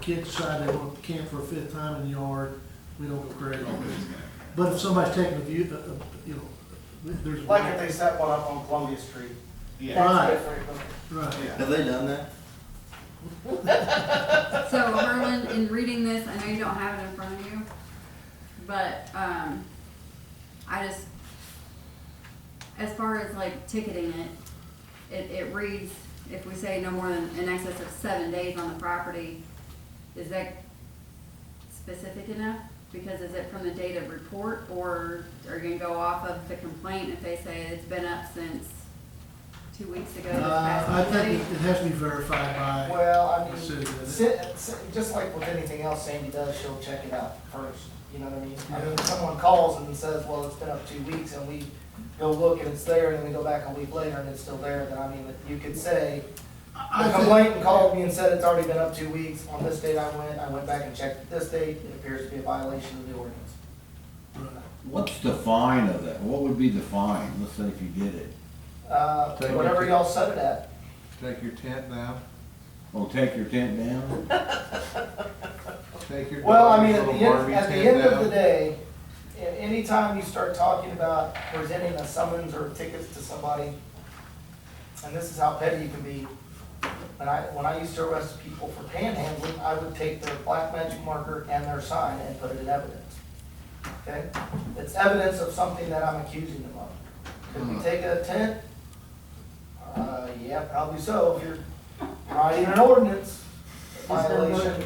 kids decide they want to camp for a fifth time in the yard, we don't go crazy. But if somebody's taking a view, you know, there's. a- Like if they set one up on Columbia Street. Yeah. Right. That's different. Right. Yeah. Have they done that? So Harlan, in reading this, I know you don't have it in front of you, but, I just, as far as like ticketing it reads, if we say no more than in excess of 7 days on the property, is that specific enough? Because is it from the date of report, or are you gonna go off of the complaint if they say it's been up since 2 weeks ago? this past I think Monday? it has to be verified by. Well, I the city, mean, doesn't it? just like with anything else Sandy does, she'll check it out first, you know what I mean? I mean, if someone calls and says, well, it's been up 2 weeks, and we go look and it's there, and then we go back a week later and it's still there, then I mean, you could say, I the think- complainant called me and said it's already been up 2 weeks, on this date I went back and checked this date, it appears to be a violation of the ordinance. Right. What's the fine of that? What would be the fine? Let's say if you did it. Whatever y'all set it at. Take your tent down, Oh, take your tent down? take your Well, I dog, mean, your little Barbie at the tent end of the down. day, anytime you start talking about presenting a summons or tickets to somebody, and this is how petty you can be, when I used to arrest people for panhandling, I would take their black magic marker and their sign and put it in evidence. Okay? It's evidence of something that I'm accusing them of. Could we take a tent? Yeah, probably so, if you're writing an ordinance violation.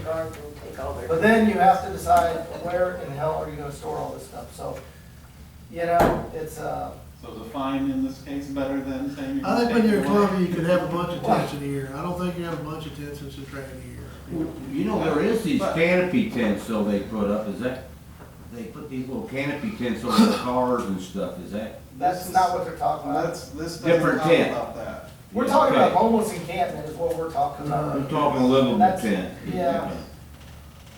But then you have to decide where in the hell are you gonna store all this stuff, so, you know, it's, So is a fine in this case better than saying? I think when you're you're in taking away? Columbia, you could have a bunch of tents in here. I don't think you have a bunch of tents in Centralia here. You know, there is these canopy tents, so they put up, is that, they put these little canopy tents over the cars and stuff, is that? that's not what they're talking about. This Different doesn't talk tent. about that. We're talking about Okay. homeless encampment is what we're talking about. I'm talking a livable That's- tent. Yeah,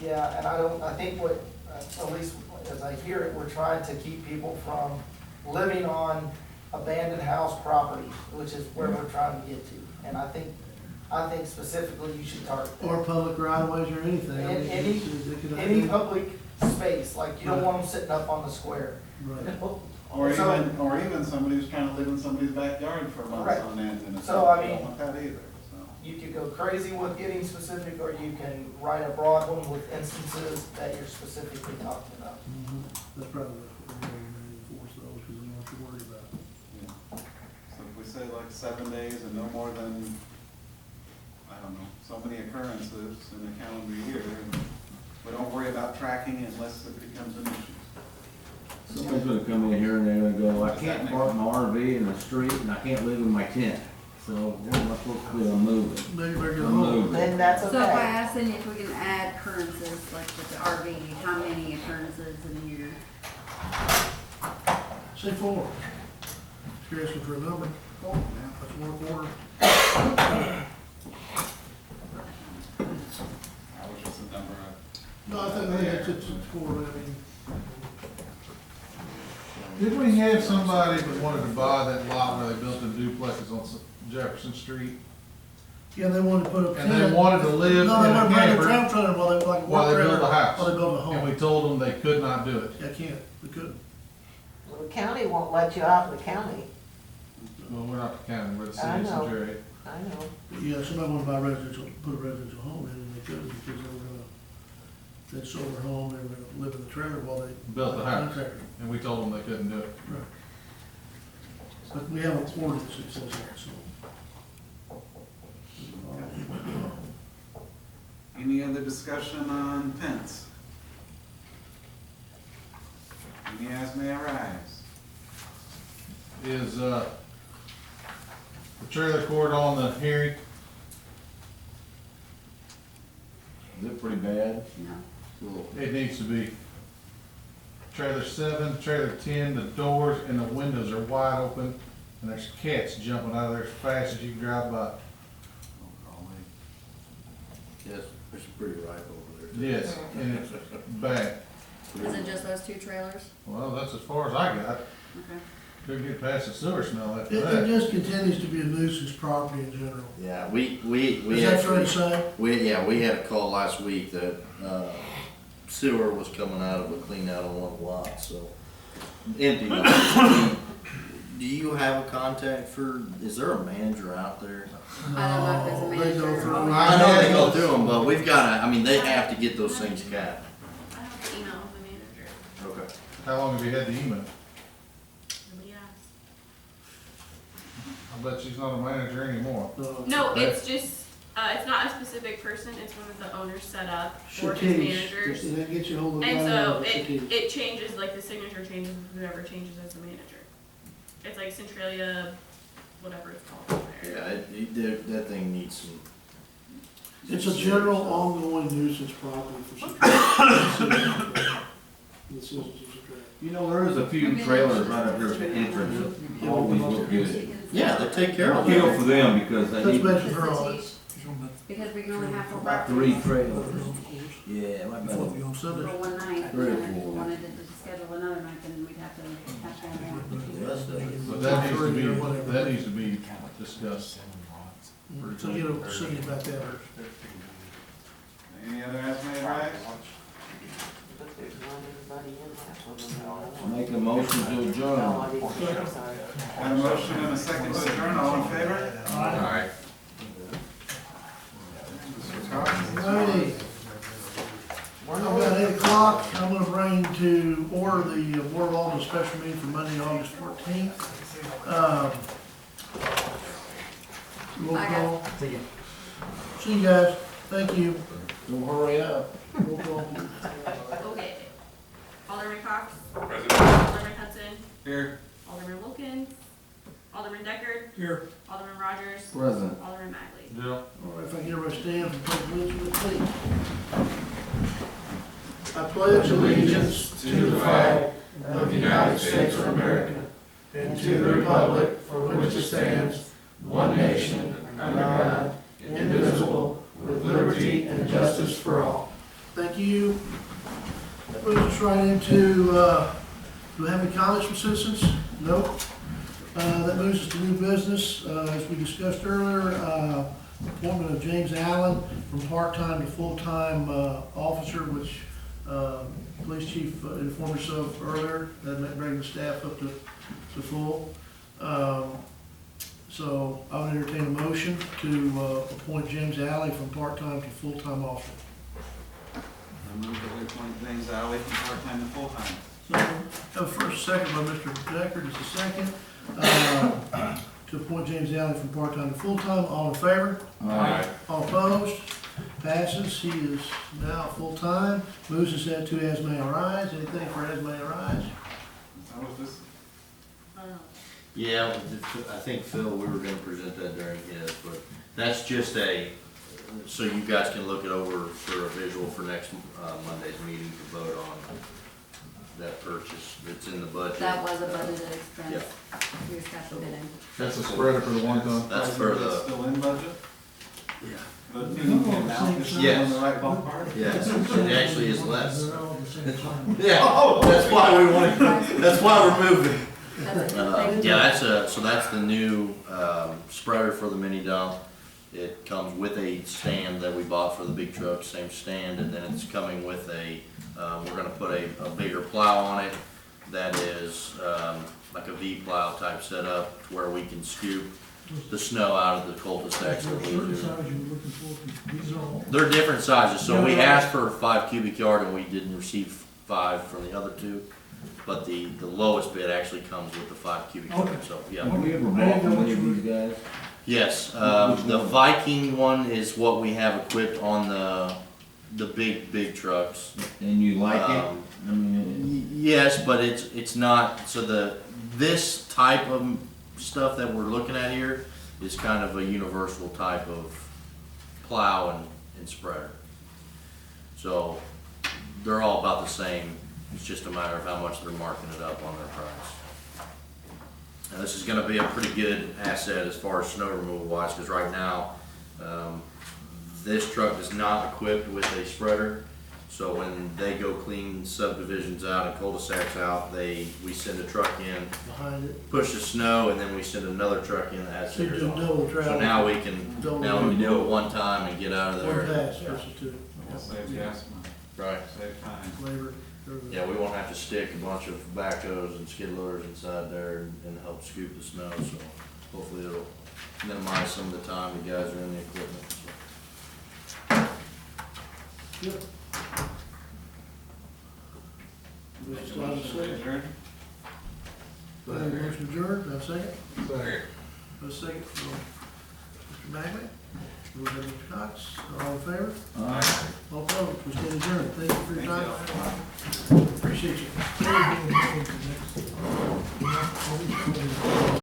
yeah, and I think what, at least as I hear it, we're trying to keep people from living on abandoned house property, which is where we're trying to get to. And I think specifically you should target that. Or public right of ways or anything. I mean, Any- they could- Any public space, like you don't want them sitting up on the square. Right. Or So- even somebody who's trying to live in somebody's backyard for months Right. on end, and it's, So, I mean- don't want that either, so. You could go crazy with getting specific, or you can write a broad one with instances that you're specifically talking about. Mhm. That's probably what we're going to enforce those, because we don't have to worry about it. Yeah. So if we say like 7 days and no more than, I don't know, so many occurrences in a calendar year, and we don't worry about tracking unless it becomes an issue. Somebody's gonna come in here and they're gonna go, I can't park my RV in the street and I can't live in my tent. So what am I supposed to do? I'm moving. Maybe we're I'm gonna hold. moving. Then that's So if I okay. ask Cindy if we can add occurrences, like with the RV, how many occurrences in a year? Say 4. If you're asking for a number, Four? that's 1/4. I wish it's a number of. No, I think it's 4, I mean. Didn't we have somebody that wanted to buy that lot where they built the duplexes on Jefferson Street? Yeah, they wanted to put up. And they wanted to live in No, they a wanted to bring camper a tramp trailer while they like while work they there. built a house. While they built a And we home. told them they could not do it. Yeah, can't, we couldn't. Well, the county won't let you out in the county. Well, we're not the county, we're the I city of know. Centralia. I know. Yeah, somebody wanted to buy residential, put a residential home in, and they couldn't because they were gonna, they'd sold their home, they were gonna live in the trailer while they. Built the house. Contractor. And we told them they couldn't do it. Right. But we have an ordinance that says that, so. Any other discussion on tents? Any as may arise. Is, the trailer court on the hearing? Is it pretty bad? No. Cool. It needs to be. Trailer 7, trailer 10, the doors and the windows are wide open, and there's cats jumping out of there as fast as you can drive by. Yes, it's pretty ripe over there. Yes, and it's bad. Is it just those two trailers? Well, that's as far as I got. Okay. Couldn't get past the sewer smell after It that. just continues to be a nuisance property in general. Yeah, we Is that fair to say? we had a call last week that, sewer was coming out of a clean out on one lot, so. Empty lot. Do you have a contact for, is there a manager out there? I don't know if there's a No, they go manager. through- I know they go through them, but we've gotta, I mean, they have to get those things capped. I have to email the manager. Okay. How long have you had the email? Nobody asked. I bet she's not a manager anymore. No, it's just, it's not a specific person, it's one of the owners set up for his Shatish, managers. just that gets you hold of. And so Shatish. it changes, like the signature changes with whoever changes as the manager. It's like Centralia, whatever it's called over there. Yeah, that thing needs some. It's a general ongoing nuisance property for security. The citizens of Security. You know, there is a few trailers right up here at the entrance that always look good. Yeah, they take care I of feel it. for them because they Let's need mention her on it. Because we can only have 4 about properties 3 trailers. Yeah, my Before bad. you on for Sunday. one night. Three or And if we four. wanted to schedule another night, then we'd have to more. But that needs to be discussed. So get a city about that. Any other estimated rights? But there's not anybody in that, so then Make a motion to no, adjourn. I didn't hear, I'm sorry. Got a motion and a second to adjourn, all in favor? Alright. Alrighty. About 8 o'clock, I'm gonna bring to order the Board of Aldermen special meeting for Monday, August 14th. Roll I got call. See you guys, thank you. Don't hurry up. Roll call. Okay. Alderman Cox. Alderman Hudson. Here. Alderman Wilkins. Alderman Deckard. Here. Alderman Rogers. Present. Alderman Magley. Yeah. All right, if I can everybody stand for pledge allegiance, please. I pledge allegiance to the flag of the United States of America and to the republic for which it stands, one nation, under God, indivisible, with liberty and justice for all. Thank you. That moves us right into, do we have any comments from citizens? Nope. That moves us to new business. As we discussed earlier, appointment of James Allen from part-time to full-time officer, which police chief informed us of earlier. That might bring the staff up to full. So I would entertain a motion to appoint James Alley from part-time to full-time officer. I move that we appoint James Alley from part-time to full-time. So, have a first, second by Mr. Decker, just a second. To appoint James Allen from part-time to full-time, all in favor? Aye. All opposed? Passes, he is now full-time. Moves us into as may arise. Anything for as may arise? How was this? Yeah, I think Phil, we were gonna present that during his, but that's just so you guys can look it over for a visual for next, Monday's meeting to vote on that purchase that's in the budget. That was a budgeted expense. Yep. We just got the bid in. That's a spreader for the one ton. That's for Is it the, still in budget? yeah, The meeting amount is still Yes. in the right ballpark? yes, it actually is less. They're all the same time. Yeah, that's why we want, that's why we're moving. That's a good thing. Yeah, so that's the new, spreader for the mini dump. It comes with a stand that we bought for the big truck, same stand, and then it's coming with we're gonna put a bigger plow on it that is, like a V plow type setup to where we can scoop the snow out of the cul-de-sacs that we Certain do. size you were looking for, these are all. They're different sizes, so we asked for 5 cubic yard and we didn't receive 5 from the other two. But the lowest bid actually comes with the 5 cubic yard, Okay. so, yeah. Have we ever bought from any of these guys? Yes, the Viking one is what we have equipped on the big trucks. And you like it? I Y- mean, Yes, but it's not, so this type of stuff that we're looking at here is kind of a universal type of plow and spreader. So, they're all about the same, it's just a matter of how much they're marking it up on their price. Now, this is gonna be a pretty good asset as far as snow removal wise, cause right now, this truck is not equipped with a spreader. So when they go clean subdivisions out and cul-de-sacs out, we send a truck in, Behind it. push the snow, and then we send another truck in that has So you cinders just on it. double travel. So now we can do it one time and get out of One there. pass versus two. We'll save gas money, Right. save time. Labor. everything. Yeah, we won't have to stick a bunch of backhoes and skid loaders inside there and help scoop the snow, so hopefully it'll minimize some of the time the guys are in the equipment. Yep. Make Mr. a Stiles, motion to second. adjourn? Motion adjourned, have a second? Second. A second from Mr. Bagley. We'll have Mr. Cox, all in favor? Aye. All opposed, we stand adjourned. Thank you for your Thank time. Appreciate you.